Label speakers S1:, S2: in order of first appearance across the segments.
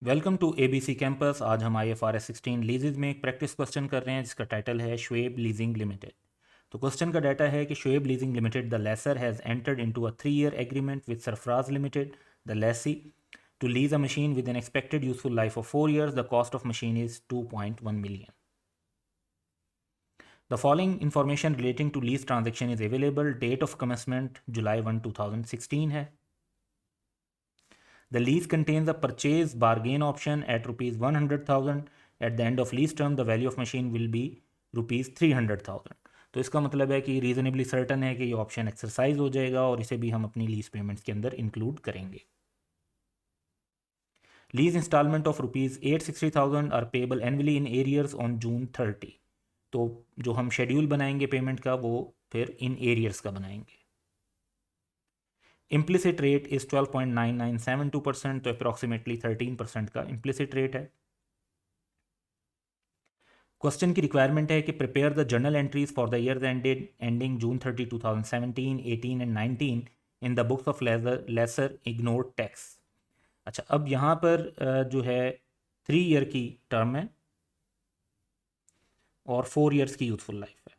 S1: Welcome to ABC campus. आज हम IFRS 16 leases में एक प्रैक्टिस क्वेश्चन कर रहे हैं जिसका टाइटल है शुएब लीजिंग लिमिटेड। तो क्वेश्चन का डाटा है कि Shoaib leasing limited the lessor has entered into a 3-year agreement with Sarfaraz limited the lessee to lease a machine with an expected useful life of 4 years। The cost of machine is 2.1 million। द फॉलोइंग information relating to lease transaction is available। Date of commencement July 1, 2016 है। The lease contains a purchase bargain option at rupees 100,000। At the end of lease term, the value of machine will be rupees 300,000। तो इसका मतलब है कि reasonably certain है कि ये option exercise हो जाएगा और इसे भी हम अपनी लीज पेमेंट्स के अंदर इंक्लूड करेंगे। Lease instalment of rupees 860,000 are payable annually in arrears on June 30। तो जो हम शेड्यूल बनाएंगे पेमेंट का वो फिर इन एरियर्स का बनाएंगे। Implicit rate is 12.9972%। तो अप्रॉक्सीमेटली 13% का इम्प्लिसिट रेट है। क्वेश्चन की रिक्वायरमेंट है कि prepare the journal entries for the year ending June 30, 2017, 18 and 19 in the books of lessor ignored tax. अच्छा, अब यहाँ पर जो है 3 year की टर्म है और 4 years की यूथफुल लाइफ है।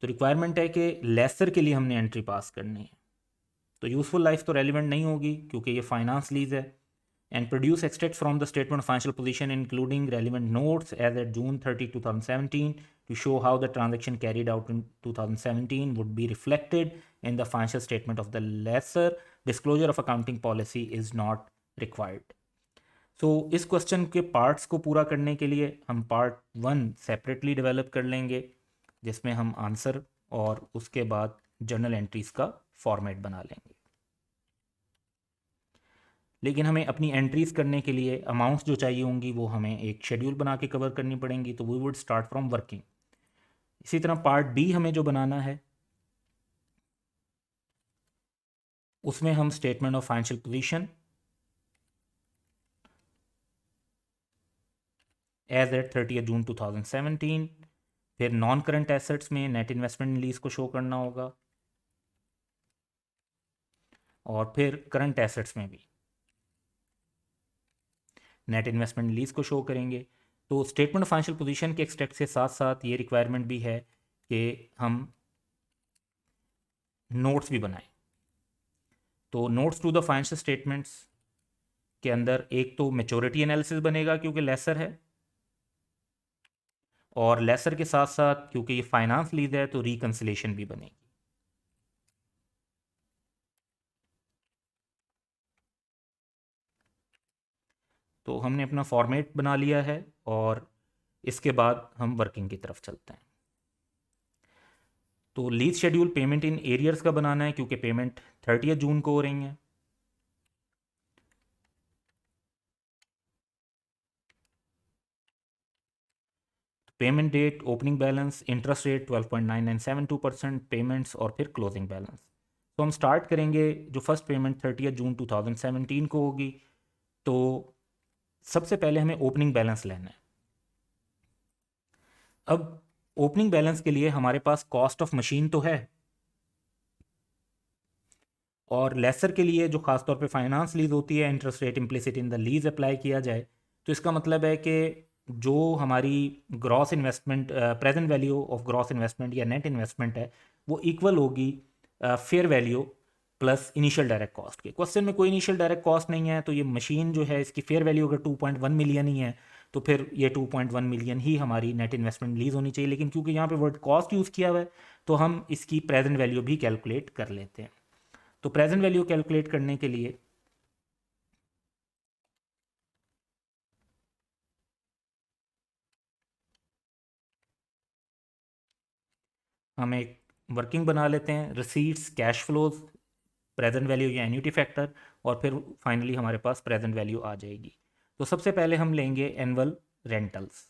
S1: तो रिक्वायरमेंट है कि लेसर के लिए हमने एंट्री पास करनी है। तो यूजफुल लाइफ तो रेलिवेंट नहीं होगी क्योंकि ये फाइनेंस लीज है। And produce extracts from the statement of financial position including relevant notes as at June 30, 2017 to show how the transaction carried out in 2017 would be reflected in the financial statement of the lessor। Disclosure of accounting policy is not required। So इस question के parts को पूरा करने के लिए हम part 1 separately develop कर लेंगे जिसमें हम आंसर और उसके बाद जर्नल एंट्रीज का फॉर्मेट बना लेंगे। लेकिन हमें अपनी एंट्रीज करने के लिए अमाउंट्स जो चाहिए होंगी वो हमें एक शेड्यूल बना के कवर करनी पड़ेंगी। तो we would start from working. इसी तरह पार्ट बी हमें जो बनाना है उसमें हम statement of financial position as at 30 June 2017, फिर नॉन करंट एसेट्स में नेट इन्वेस्टमेंट लीज को शो करना होगा और फिर करंट एसेट्स में भी नेट इन्वेस्टमेंट लीज को शो करेंगे। तो स्टेटमेंट ऑफ फाइनेंशियल पोजीशन के एक्सट्रैक्ट के साथ साथ ये रिक्वायरमेंट भी है कि हम नोट्स भी बनाएं। तो notes to the financial statements के अंदर एक तो मेच्योरिटी एनालिसिस बनेगा क्योंकि लेसर है, और लेसर के साथ साथ क्योंकि ये फाइनेंस लीज है तो रिकंसिलेशन भी बनेगी। तो हमने अपना फॉर्मेट बना लिया है और इसके बाद हम वर्किंग की तरफ चलते हैं। तो lease schedule payment in arrears का बनाना है क्योंकि पेमेंट 30 जून को हो रही है। Payment date, opening balance, interest rate 12.9972%, payments और फिर क्लोजिंग बैलेंस। तो हम स्टार्ट करेंगे। जो फर्स्ट पेमेंट 30 जून 2017 को होगी तो सबसे पहले हमें ओपनिंग बैलेंस लेना है। अब ओपनिंग बैलेंस के लिए हमारे पास कॉस्ट ऑफ मशीन तो है और लेसर के लिए जो खासतौर पे फाइनेंस लीज होती है interest rate implicit in the lease apply किया जाए। तो इसका मतलब है कि जो हमारी gross investment present value of gross investment या नेट इन्वेस्टमेंट है वो इक्वल होगी fair value plus initial direct cost के। क्वेश्चन में कोई इनिशियल डायरेक्ट कॉस्ट नहीं है तो ये मशीन जो है इसकी फेयर वैल्यू अगर 2.1 मिलियन ही है तो फिर ये 2.1 मिलियन ही हमारी नेट इन्वेस्टमेंट लीज होनी चाहिए। लेकिन क्योंकि यहाँ पे वर्ड कॉस्ट यूज़ किया हुआ है तो हम इसकी प्रेजेंट वैल्यू भी कैलकुलेट कर लेते हैं। तो प्रेजेंट वैल्यू कैलकुलेट करने के लिए हम एक वर्किंग बना लेते हैं, receipts, cash flows, present value या एन्यूटी फैक्टर, और फिर फाइनली हमारे पास प्रेजेंट वैल्यू आ जाएगी। तो सबसे पहले हम लेंगे एनुअल रेंटल्स।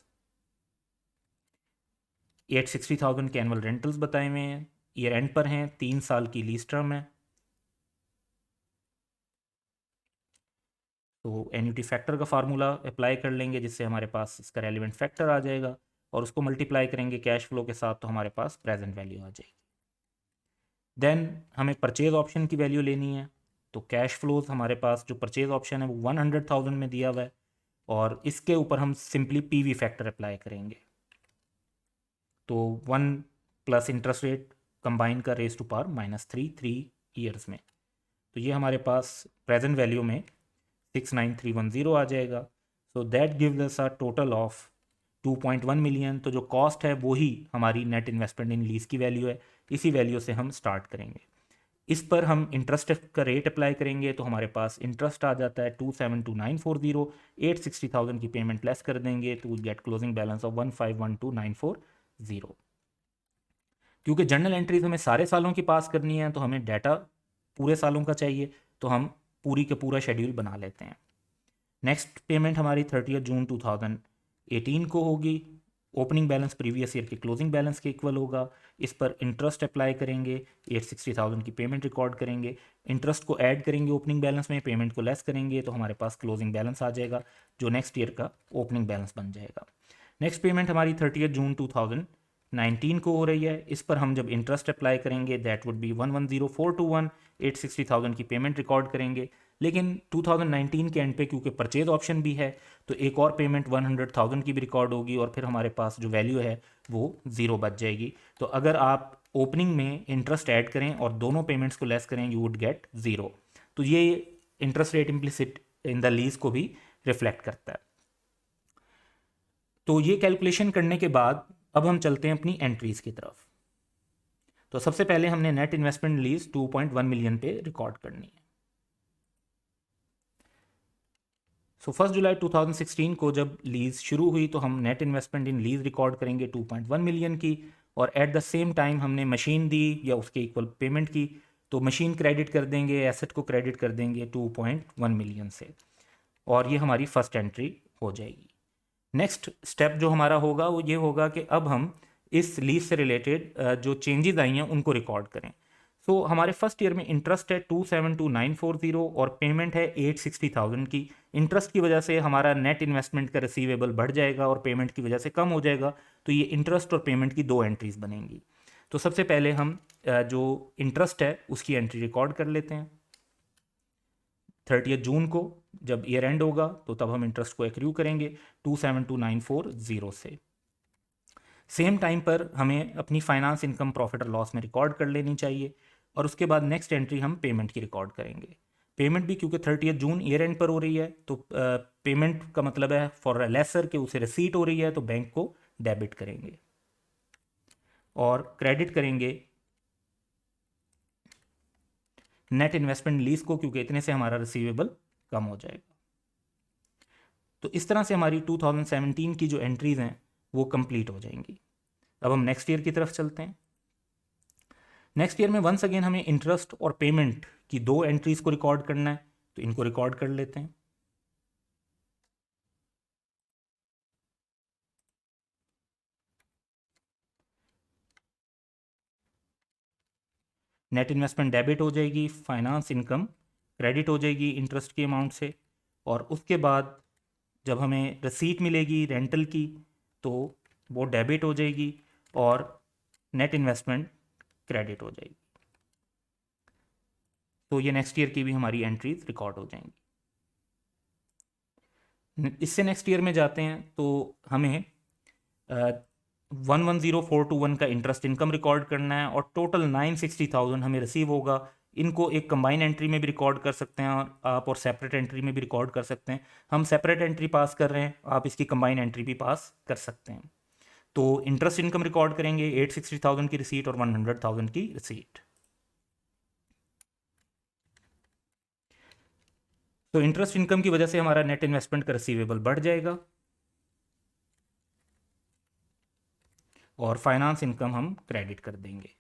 S1: 860,000 के एनुअल रेंटल्स बताए हुए हैं, ईयर एंड पर हैं, 3 साल की लीज टर्म है। तो एन्यूटी फैक्टर का फार्मूला अप्लाई कर लेंगे जिससे हमारे पास इसका रेलिवेंट फैक्टर आ जाएगा और उसको मल्टीप्लाई करेंगे कैश फ्लो के साथ तो हमारे पास प्रेजेंट वैल्यू आ जाएगी। देन हमें परचेज ऑप्शन की वैल्यू लेनी है। तो कैश फ्लोज हमारे पास जो परचेज ऑप्शन है वो 100,000 में दिया हुआ है, और इसके ऊपर हम सिंपली पीवी फैक्टर अप्लाई करेंगे। तो 1 प्लस इंटरेस्ट रेट कंबाइन का रेज टू पावर -3 3 ईयर्स में, तो ये हमारे पास प्रेजेंट वैल्यू में 69310 आ जाएगा। So that gives us a total of 2.1 million. तो जो कॉस्ट है वो ही हमारी नेट इन्वेस्टमेंट इन लीज की वैल्यू है, इसी वैल्यू से हम स्टार्ट करेंगे। इस पर हम इंटरेस्ट का रेट अप्लाई करेंगे, तो हमारे पास इंटरेस्ट आ जाता है 272,940। 860,000 की पेमेंट लेस कर देंगे तो will get closing balance of 1512940। क्योंकि जर्नल एंट्रीज हमें सारे सालों की पास करनी है, तो हमें डाटा पूरे सालों का चाहिए, तो हम पूरी के पूरा शेड्यूल बना लेते हैं। नेक्स्ट पेमेंट हमारी 30 जून 2018 को होगी। ओपनिंग बैलेंस प्रीवियस ईयर के क्लोजिंग बैलेंस के इक्वल होगा। इस पर इंटरेस्ट अप्लाई करेंगे, 860,000 की पेमेंट रिकॉर्ड करेंगे, इंटरेस्ट को ऐड करेंगे ओपनिंग बैलेंस में, पेमेंट को लेस करेंगे, तो हमारे पास क्लोजिंग बैलेंस आ जाएगा जो नेक्स्ट ईयर का ओपनिंग बैलेंस बन जाएगा। नेक्स्ट पेमेंट हमारी 30 जून 2019 को हो रही है। इस पर हम जब इंटरेस्ट अप्लाई करेंगे दैट वुड बी 110,421। 860,000 की पेमेंट रिकॉर्ड करेंगे, लेकिन 2019 के एंड पे क्योंकि परचेज ऑप्शन भी है तो एक और पेमेंट 100,000 की भी रिकॉर्ड होगी, और फिर हमारे पास जो वैल्यू है वो 0 बच जाएगी। तो अगर आप ओपनिंग में इंटरेस्ट ऐड करें और दोनों पेमेंट्स को लेस करें, यू वुड गेट 0। तो ये interest rate implicit in the lease को भी रिफ्लेक्ट करता है। तो ये कैलकुलेशन करने के बाद अब हम चलते हैं अपनी एंट्रीज की तरफ। तो सबसे पहले हमने नेट इन्वेस्टमेंट लीज 2.1 मिलियन पे रिकॉर्ड करनी है। सो 1 जुलाई 2016 को जब लीज शुरू हुई तो हम नेट इन्वेस्टमेंट इन लीज रिकॉर्ड करेंगे 2.1 मिलियन की, और एट द सेम टाइम हमने मशीन दी या उसके इक्वल पेमेंट की, तो मशीन क्रेडिट कर देंगे, एसेट को क्रेडिट कर देंगे 2.1 मिलियन से, और ये हमारी फर्स्ट एंट्री हो जाएगी। नेक्स्ट स्टेप जो हमारा होगा वो ये होगा कि अब हम इस लीज से रिलेटेड जो चेंजेस आई हैं उनको रिकॉर्ड करें। सो हमारे फर्स्ट ईयर में इंटरेस्ट है 272,940 और पेमेंट है 860,000 की। इंटरेस्ट की वजह से हमारा नेट इन्वेस्टमेंट का रिसीवेबल बढ़ जाएगा और पेमेंट की वजह से कम हो जाएगा, तो ये इंटरेस्ट और पेमेंट की दो एंट्रीज बनेंगी। तो सबसे पहले हम जो इंटरेस्ट है उसकी एंट्री रिकॉर्ड कर लेते हैं। 30 जून को जब ईयर एंड होगा तो तब हम इंटरेस्ट को एक्रू करेंगे 272,940 से। सेम टाइम पर हमें अपनी फाइनेंस इनकम प्रॉफिट और लॉस में रिकॉर्ड कर लेनी चाहिए, और उसके बाद नेक्स्ट एंट्री हम पेमेंट की रिकॉर्ड करेंगे। पेमेंट भी क्योंकि 30 जून ईयर एंड पर हो रही है तो पेमेंट का मतलब है फॉर लेसर के उसे रिसीट हो रही है, तो बैंक को डेबिट करेंगे और क्रेडिट करेंगे नेट इन्वेस्टमेंट लीज को, क्योंकि इतने से हमारा रिसीवेबल कम हो जाएगा। तो इस तरह से हमारी 2017 की जो एंट्रीज हैं वो कंप्लीट हो जाएंगी। अब हम नेक्स्ट ईयर की तरफ चलते हैं। नेक्स्ट ईयर में वंस अगेन हमें इंटरेस्ट और पेमेंट की दो एंट्रीज को रिकॉर्ड करना है, तो इनको रिकॉर्ड कर लेते हैं। नेट इन्वेस्टमेंट डेबिट हो जाएगी, फाइनेंस इनकम क्रेडिट हो जाएगी इंटरेस्ट के अमाउंट से, और उसके बाद जब हमें रसीट मिलेगी रेंटल की तो वो डेबिट हो जाएगी और नेट इन्वेस्टमेंट क्रेडिट हो जाएगी। तो ये नेक्स्ट ईयर की भी हमारी एंट्रीज रिकॉर्ड हो जाएंगी। इससे नेक्स्ट ईयर में जाते हैं तो हमें 110,421 का इंटरेस्ट इनकम रिकॉर्ड करना है, और टोटल 960,000 हमें रिसीव होगा। इनको एक कंबाइन एंट्री में भी रिकॉर्ड कर सकते हैं और आप, और सेपरेट एंट्री में भी रिकॉर्ड कर सकते हैं। हम सेपरेट एंट्री पास कर रहे हैं, आप इसकी कंबाइन एंट्री भी पास कर सकते हैं। तो इंटरेस्ट इनकम रिकॉर्ड करेंगे 860,000 की रिसीट और 100,000 की रिसीट। तो इंटरेस्ट इनकम की वजह से हमारा नेट इन्वेस्टमेंट का रिसीवेबल बढ़ जाएगा, और फाइनेंस इनकम हम क्रेडिट कर देंगे।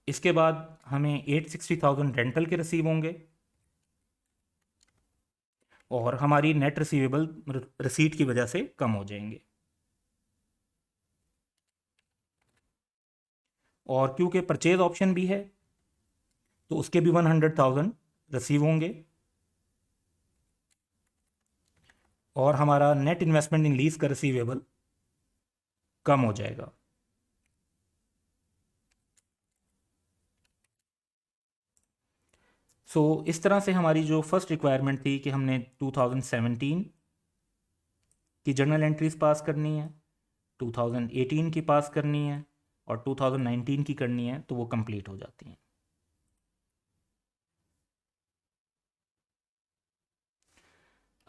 S1: इसके बाद हमें 860,000 रेंटल के रिसीव होंगे, और हमारी नेट रिसीवेबल रिसीट की वजह से कम हो जाएंगे। और क्योंकि परचेज ऑप्शन भी है तो उसके भी 100,000 रिसीव होंगे, और हमारा नेट इन्वेस्टमेंट इन लीज का रिसीवेबल कम हो जाएगा। इस तरह से हमारी जो फर्स्ट रिक्वायरमेंट थी कि हमने 2017 की जर्नल एंट्रीज पास करनी है, 2018 की पास करनी है और 2019 की करनी है, तो वो कंप्लीट हो जाती हैं।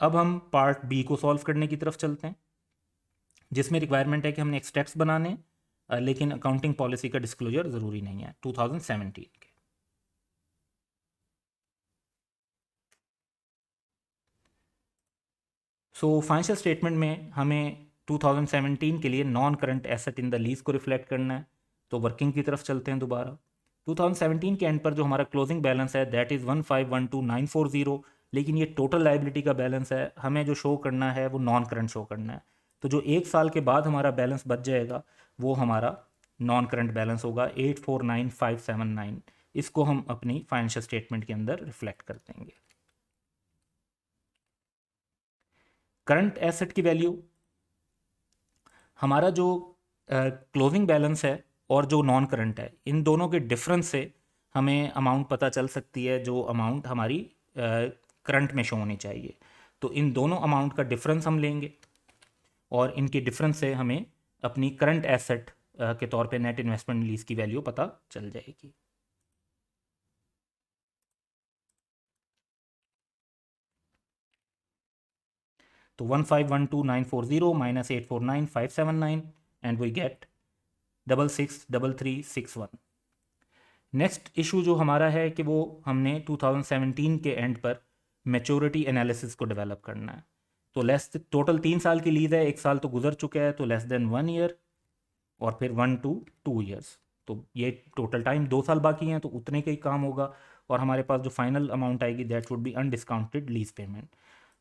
S1: अब हम पार्ट बी को सॉल्व करने की तरफ चलते हैं, जिसमें रिक्वायरमेंट है कि हमने एक्सट्रैक्ट्स बनाने, लेकिन अकाउंटिंग पॉलिसी का डिस्क्लोजर ज़रूरी नहीं है 2017 के। फाइनेंशियल स्टेटमेंट में हमें 2017 के लिए non current asset in the lease को रिफ्लेक्ट करना है। तो वर्किंग की तरफ चलते हैं दोबारा। 2017 के एंड पर जो हमारा क्लोजिंग बैलेंस है दैट इज़ 1512940, लेकिन ये टोटल लाइबिलिटी का बैलेंस है, हमें जो शो करना है वो नॉन करंट शो करना है। तो जो एक साल के बाद हमारा बैलेंस बच जाएगा वो हमारा नॉन करंट बैलेंस होगा 849579। इसको हम अपनी फाइनेंशियल स्टेटमेंट के अंदर रिफ्लेक्ट कर देंगे। करंट एसेट की वैल्यू, हमारा जो क्लोजिंग बैलेंस है और जो नॉन करंट है, इन दोनों के डिफरेंस से हमें अमाउंट पता चल सकती है, जो अमाउंट हमारी करंट में शो होनी चाहिए। तो इन दोनों अमाउंट का डिफरेंस हम लेंगे और इनके डिफरेंस से हमें अपनी करंट एसेट के तौर पे नेट इन्वेस्टमेंट लीज की वैल्यू पता चल जाएगी। तो 1512940 minus 849579 and we get 663361। Next issue जो हमारा है कि वो हमने 2017 के एंड पर मैच्योरिटी एनालिसिस को डेवलप करना है। तो लेस टोटल 3 साल की लीज है, 1 साल तो गुजर चुका है, तो लेस देन 1 ईयर और फिर 1 to 2 ईयर्स। तो ये टोटल टाइम 2 साल बाकी हैं, तो उतने का ही काम होगा और हमारे पास जो फाइनल अमाउंट आएगी that would be undiscounted lease payment.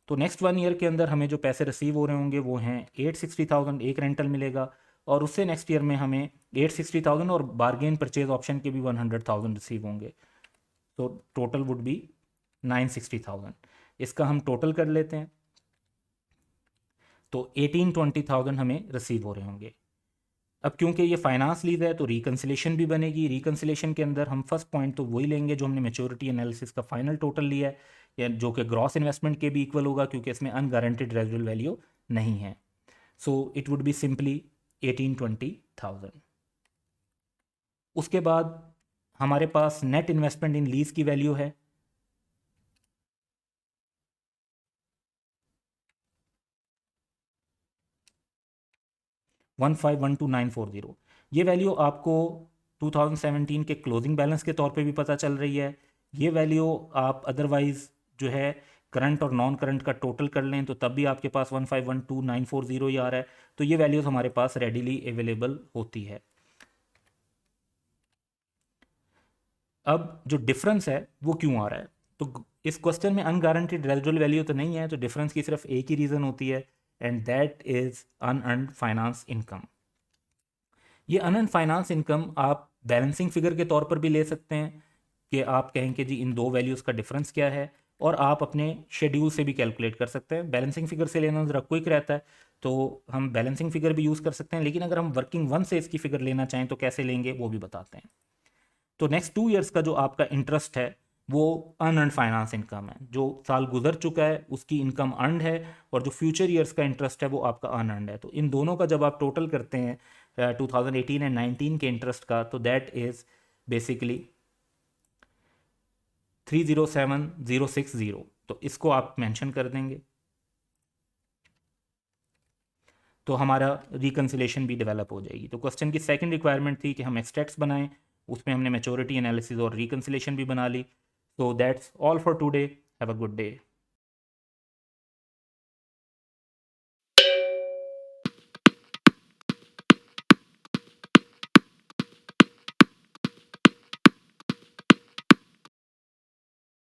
S1: तो नेक्स्ट 1 ईयर के अंदर हमें जो पैसे रिसीव हो रहे होंगे वो हैं 860,000, एक रेंटल मिलेगा, और उससे नेक्स्ट ईयर में हमें 860,000 और बार्गेन परचेज ऑप्शन के भी 100,000 रिसीव होंगे। तो टोटल वुड बी 960,000। इसका हम टोटल कर लेते हैं, तो 18-20,000 हमें रिसीव हो रहे होंगे। अब क्योंकि ये फाइनेंस लीज है तो रिकन्सिलेशन भी बनेगी। रिकन्सिलेशन के अंदर हम फर्स्ट पॉइंट तो वही लेंगे जो हमने मैच्योरिटी एनालिसिस का फाइनल टोटल लिया है, या जो कि ग्रॉस इन्वेस्टमेंट के भी इक्वल होगा, क्योंकि इसमें अनगारंटेड रेजिडुअल वैल्यू नहीं है। So it would be simply 18-20,000। उसके बाद हमारे पास नेट इन्वेस्टमेंट इन लीज की वैल्यू है 1512940। ये वैल्यू आपको 2017 के क्लोजिंग बैलेंस के तौर पे भी पता चल रही है। ये वैल्यू आप अदरवाइज जो है करंट और नॉन करंट का टोटल कर लें तो तब भी आपके पास 1512940 ही आ रहा है। तो ये वैल्यूज़ हमारे पास रेडिली अवेलेबल होती है। अब जो डिफरेंस है वो क्यों आ रहा है, तो इस क्वेश्चन में अनगारंटेड रेजिडुअल वैल्यू तो नहीं है, तो डिफरेंस की सिर्फ एक ही रीज़न होती है, and that is unearned finance income. ये अनअर्न्ड फाइनेंस इनकम आप बैलेंसिंग फिगर के तौर पर भी ले सकते हैं कि आप कहेंगे जी इन दो वैल्यूज़ का डिफरेंस क्या है, और आप अपने शेड्यूल से भी कैलकुलेट कर सकते हैं। बैलेंसिंग फिगर से लेना ज़रा क्विक रहता है, तो हम बैलेंसिंग फिगर भी यूज़ कर सकते हैं, लेकिन अगर हम वर्किंग वन से इसकी फिगर लेना चाहें तो कैसे लेंगे वो भी बताते हैं। तो नेक्स्ट 2 ईयर्स का जो आपका इंटरेस्ट है वो अनअर्न्ड फाइनेंस इनकम है, जो साल गुजर चुका है उसकी इनकम अर्नड है, और जो फ्यूचर ईयर्स का इंटरेस्ट है वो आपका अनअर्न्ड है। तो इन दोनों का जब आप टोटल करते हैं 2018 एंड 19 के इंटरेस्ट का, तो दैट इज़ बेसिकली 307060। तो इसको आप मेंशन कर देंगे तो हमारा रिकन्सिलेशन भी डेवलप हो जाएगी। तो क्वेश्चन की सेकंड रिक्वायरमेंट थी कि हम एक्सट्रैक्ट्स बनाएं, उसमें हमने मैच्योरिटी एनालिसिस और रिकन्सिलेशन भी बना ली। So that's all for today, have a good day.